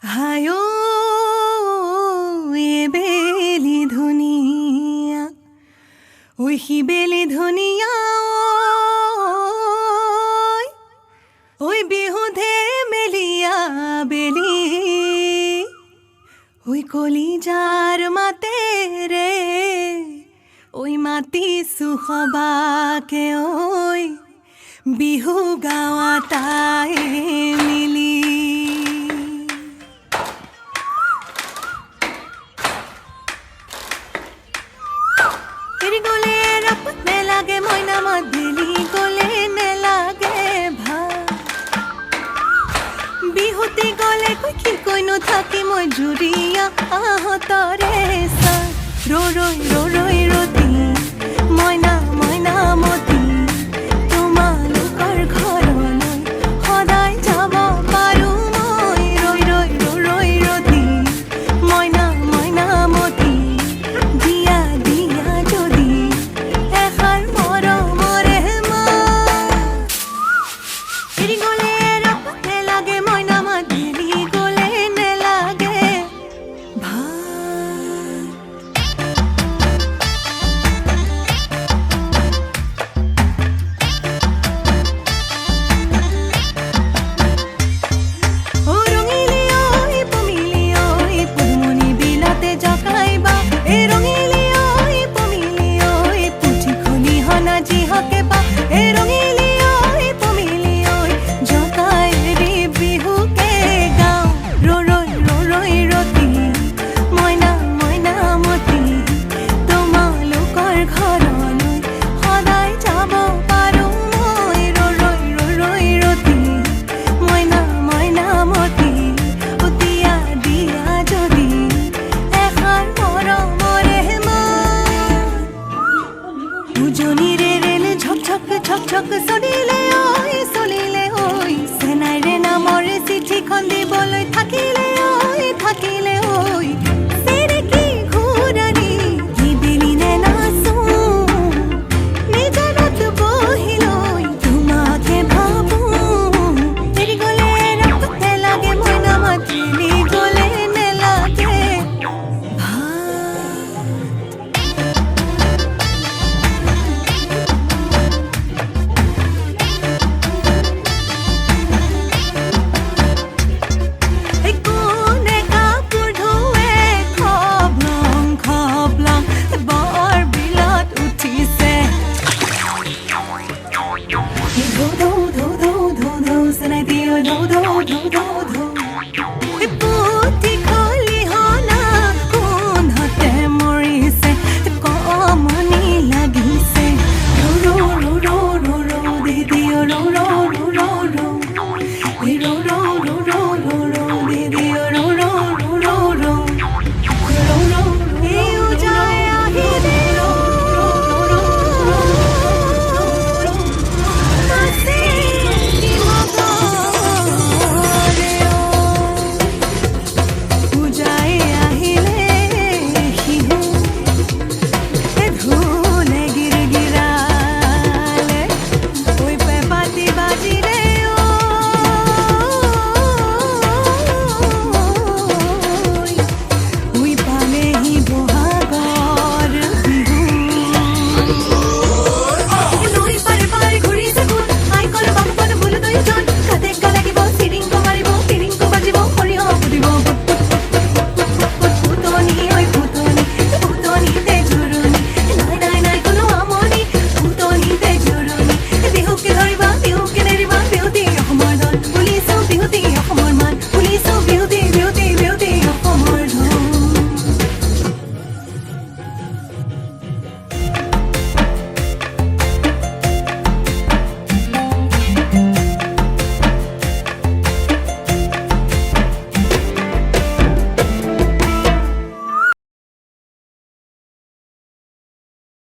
হায় বেলি ধুনীয়া ঐ বেলি ধুনীয়া ঐ বিহুধে মেলিয়া বেলি ঐ কলিজাৰ মাতেৰে ঐ মাতিছো সবাকে ঐ বিহু গাৱা তাই মিলি এৰি গলে ৰাপত নেলাগে মইনা মাত বেলি গলে নেলাগে ভাল বিহুতি গলে কৈ কি কৈনো থাকি মই জুৰিয়া আহতৰে চা ৰৈ ৰতি মইনা মইনা মতি তোমালোকৰ ঘৰলৈ সদায় যাব পাৰো মই ৰৈ ৰতি মইনা মইনা মতি দিয়া দিয়া যদি এষাৰ মৰমৰে মাত এৰি গলে ৰাপত নেলাগে মইনা মাত বেলি গলে নেলাগে ঝকঝক চলিলে ঐ চেনাইৰে নামৰে চিঠিখন দিবলৈ থাকিলে ঐ চেৰেকি ঘূৰণি কি বেলি নে নাচো নিজনত বহিলৈ তোমাকে ভাবো এৰি গলে ৰাপত নেলাগে মইনা মাত বেলি গলে নেলাগে do do do do do do do do do do do